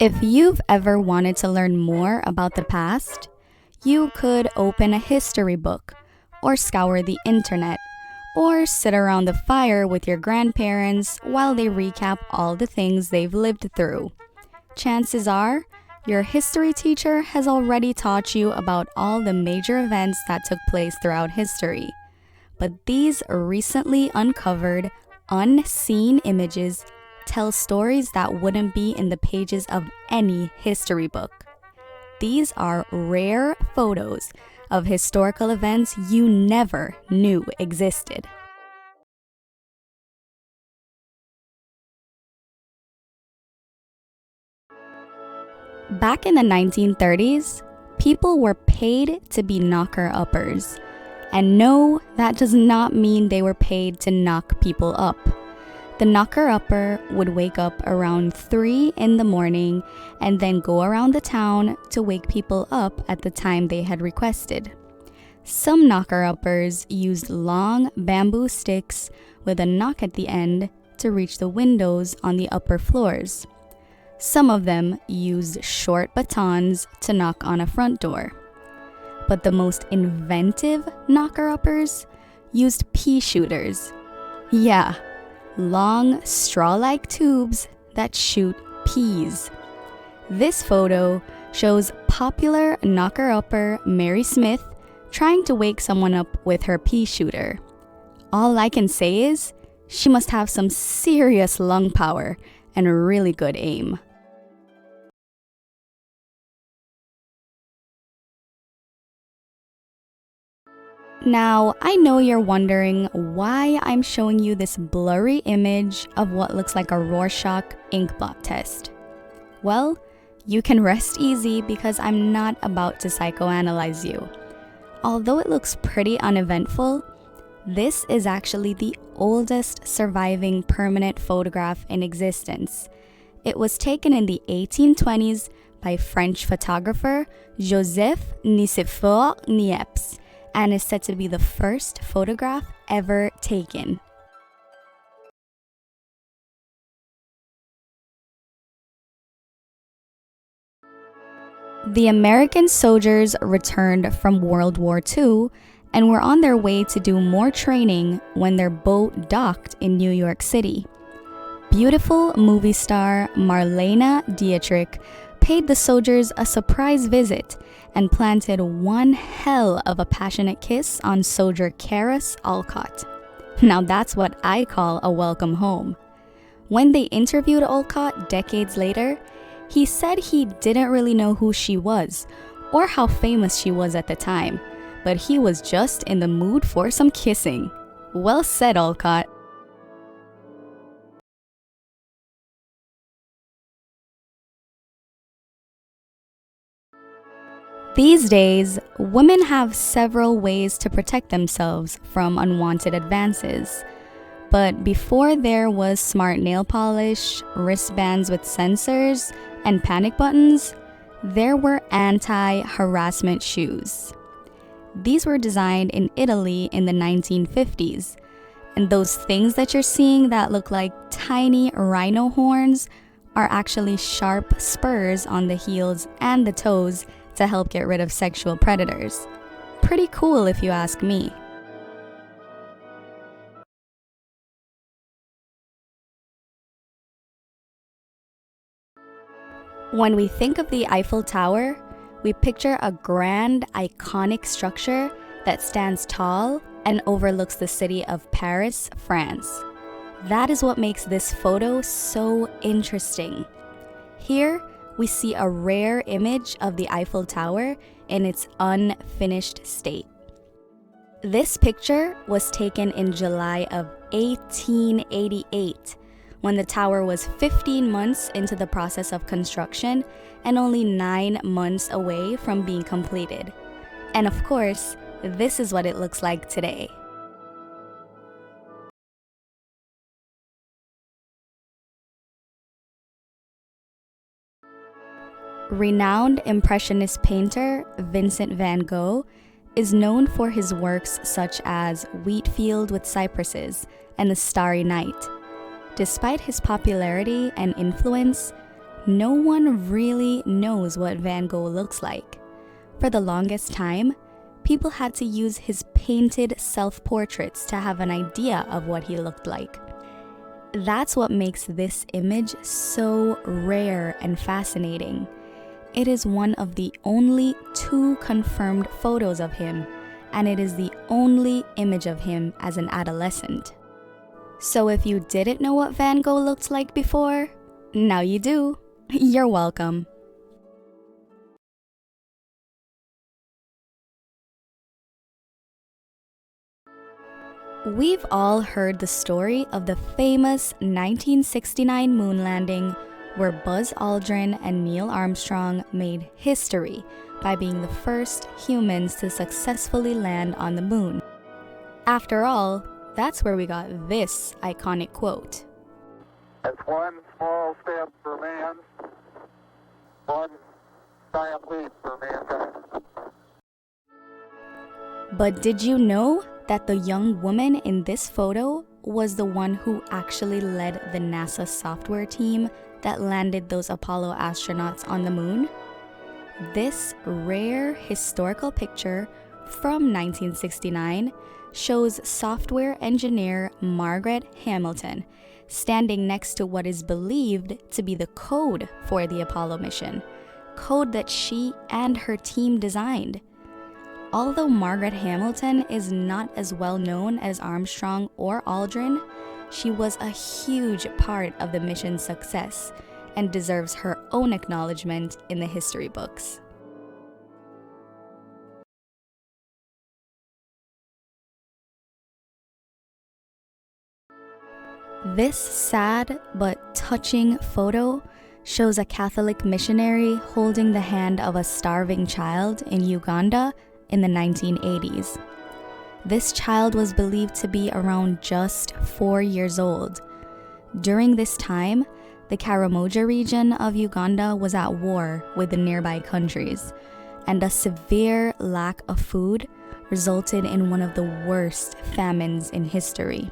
If you've ever wanted to learn more about the past, you could open a history book, or scour the internet, or sit around the fire with your grandparents while they recap all the things they've lived through. Chances are, your history teacher has already taught you about all the major events that took place throughout history. But these recently uncovered, unseen images tell stories that wouldn't be in the pages of any history book. These are rare photos of historical events you never knew existed. Back in the 1930s, people were paid to be knocker-uppers. And no, that does not mean they were paid to knock people up. The knocker-upper would wake up around 3 in the morning and then go around the town to wake people up at the time they had requested. Some knocker-uppers used long bamboo sticks with a knock at the end to reach the windows on the upper floors. Some of them used short batons to knock on a front door. But the most inventive knocker-uppers used pea shooters. Yeah, long straw-like tubes that shoot peas. This photo shows popular knocker-upper Mary Smith trying to wake someone up with her pea shooter. All I can say is, she must have some serious lung power and really good aim. Now, I know you're wondering why I'm showing you this blurry image of what looks like a Rorschach ink blot test. Well, you can rest easy because I'm not about to psychoanalyze you. Although it looks pretty uneventful, this is actually the oldest surviving permanent photograph in existence. It was taken in the 1820s by French photographer Joseph Nicephore Niepce, and is said to be the first photograph ever taken. The American soldiers returned from World War II and were on their way to do more training when their boat docked in New York City. Beautiful movie star Marlene Dietrich paid the soldiers a surprise visit and planted one hell of a passionate kiss on soldier Karis Olcott. Now that's what I call a welcome home. When they interviewed Olcott decades later, he said he didn't really know who she was or how famous she was at the time, but he was just in the mood for some kissing. Well said, Olcott. These days, women have several ways to protect themselves from unwanted advances. But before there was smart nail polish, wristbands with sensors, and panic buttons, there were anti-harassment shoes. These were designed in Italy in the 1950s. And those things that you're seeing that look like tiny rhino horns are actually sharp spurs on the heels and the toes to help get rid of sexual predators. Pretty cool if you ask me. When we think of the Eiffel Tower, we picture a grand, iconic structure that stands tall and overlooks the city of Paris, France. That is what makes this photo so interesting. Here, we see a rare image of the Eiffel Tower in its unfinished state. This picture was taken in July of 1888, when the tower was 15 months into the process of construction and only 9 months away from being completed. And of course, this is what it looks like today. Renowned Impressionist painter Vincent van Gogh is known for his works such as Wheat Field with Cypresses and The Starry Night. Despite his popularity and influence, no one really knows what Van Gogh looks like. For the longest time, people had to use his painted self-portraits to have an idea of what he looked like. That's what makes this image so rare and fascinating. It is one of the only 2 confirmed photos of him, and it is the only image of him as an adolescent. So if you didn't know what Van Gogh looked like before, now you do. You're welcome. We've all heard the story of the famous 1969 moon landing where Buzz Aldrin and Neil Armstrong made history by being the first humans to successfully land on the moon. After all, that's where we got this iconic quote. It's one small step for man, one giant leap for mankind. But did you know that the young woman in this photo was the one who actually led the NASA software team that landed those Apollo astronauts on the moon? This rare historical picture from 1969 shows software engineer Margaret Hamilton standing next to what is believed to be the code for the Apollo mission, code that she and her team designed. Although Margaret Hamilton is not as well known as Armstrong or Aldrin, she was a huge part of the mission's success and deserves her own acknowledgement in the history books. This sad but touching photo shows a Catholic missionary holding the hand of a starving child in Uganda in the 1980s. This child was believed to be around just 4 years old. During this time, the Karamoja region of Uganda was at war with the nearby countries, and a severe lack of food resulted in one of the worst famines in history.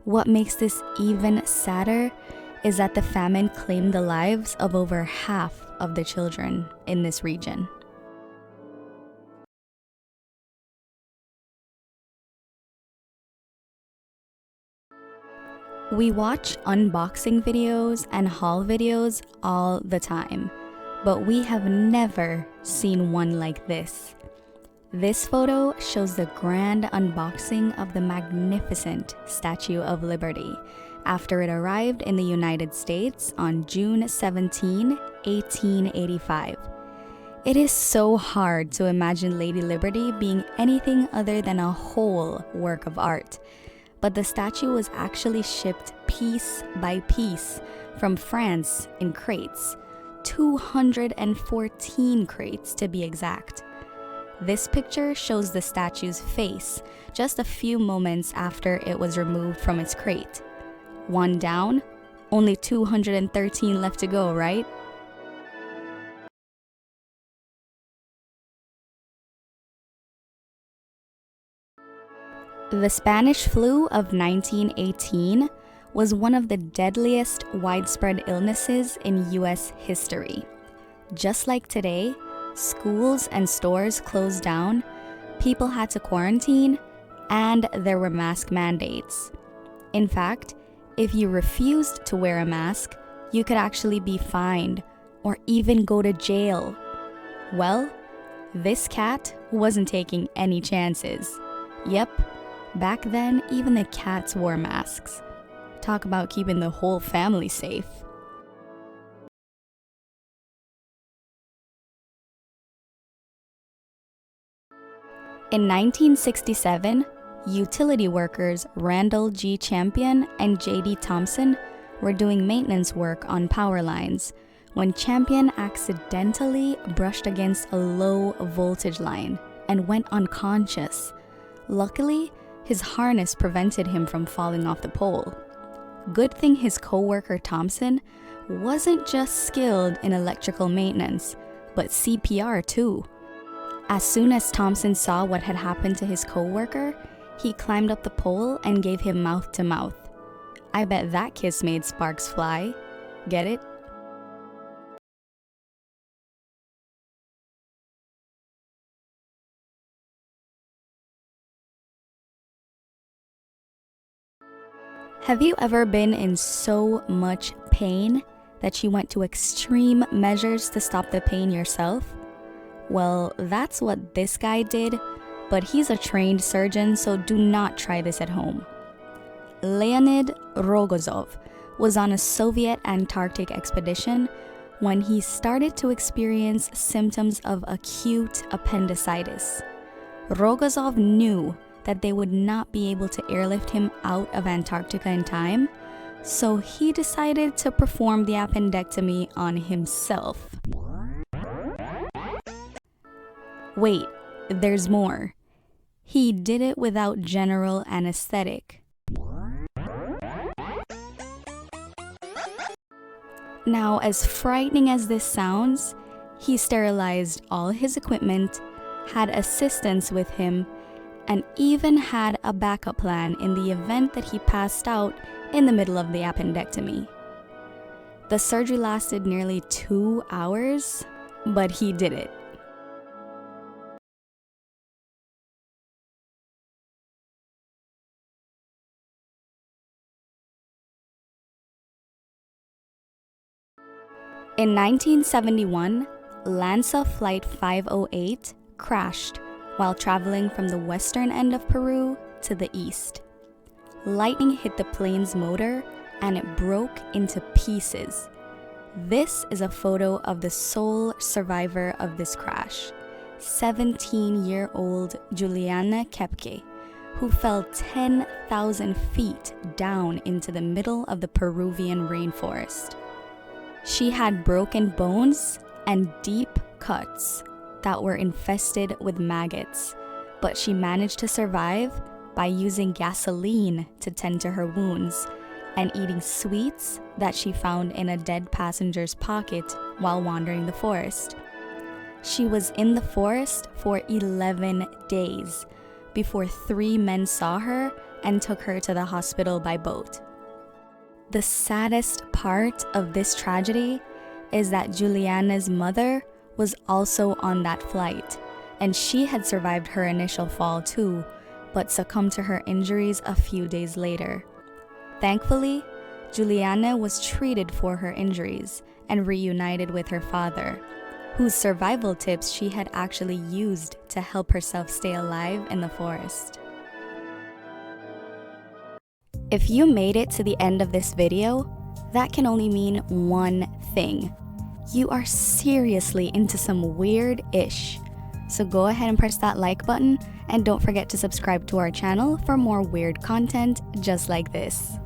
What makes this even sadder is that the famine claimed the lives of over half of the children in this region. We watch unboxing videos and haul videos all the time, but we have never seen one like this. This photo shows the grand unboxing of the magnificent Statue of Liberty after it arrived in the United States on June 17, 1885. It is so hard to imagine Lady Liberty being anything other than a whole work of art. But the statue was actually shipped piece by piece from France in crates, 214 crates to be exact. This picture shows the statue's face just a few moments after it was removed from its crate. One down, only 213 left to go, right? The Spanish flu of 1918 was one of the deadliest widespread illnesses in US history. Just like today, schools and stores closed down, people had to quarantine, and there were mask mandates. In fact, if you refused to wear a mask, you could actually be fined or even go to jail. Well, this cat wasn't taking any chances. Yep. Back then, even the cats wore masks. Talk about keeping the whole family safe. In 1967, utility workers Randall G. Champion and J.D. Thompson were doing maintenance work on power lines when Champion accidentally brushed against a low voltage line and went unconscious. Luckily, his harness prevented him from falling off the pole. Good thing his co-worker Thompson wasn't just skilled in electrical maintenance, but CPR too. As soon as Thompson saw what had happened to his co-worker, he climbed up the pole and gave him mouth to mouth. I bet that kiss made sparks fly. Get it? Have you ever been in so much pain that you went to extreme measures to stop the pain yourself? Well, that's what this guy did, but he's a trained surgeon, so do not try this at home. Leonid Rogozov was on a Soviet Antarctic expedition when he started to experience symptoms of acute appendicitis. Rogozov knew that they would not be able to airlift him out of Antarctica in time, so he decided to perform the appendectomy on himself. Wait, there's more. He did it without general anesthetic. Now, as frightening as this sounds, he sterilized all his equipment, had assistants with him, and even had a backup plan in the event that he passed out in the middle of the appendectomy. The surgery lasted nearly 2 hours, but he did it. In 1971, Lanza Flight 508 crashed while traveling from the western end of Peru to the east. Lightning hit the plane's motor and it broke into pieces. This is a photo of the sole survivor of this crash, 17-year-old Juliana Kepke, who fell 10,000 feet down into the middle of the Peruvian rainforest. She had broken bones and deep cuts that were infested with maggots, but she managed to survive by using gasoline to tend to her wounds and eating sweets that she found in a dead passenger's pocket while wandering the forest. She was in the forest for 11 days before 3 men saw her and took her to the hospital by boat. The saddest part of this tragedy is that Juliana's mother was also on that flight, and she had survived her initial fall too, but succumbed to her injuries a few days later. Thankfully, Juliana was treated for her injuries and reunited with her father, whose survival tips she had actually used to help herself stay alive in the forest. If you made it to the end of this video, that can only mean one thing. You are seriously into some weird-ish. So go ahead and press that like button, and don't forget to subscribe to our channel for more weird content just like this.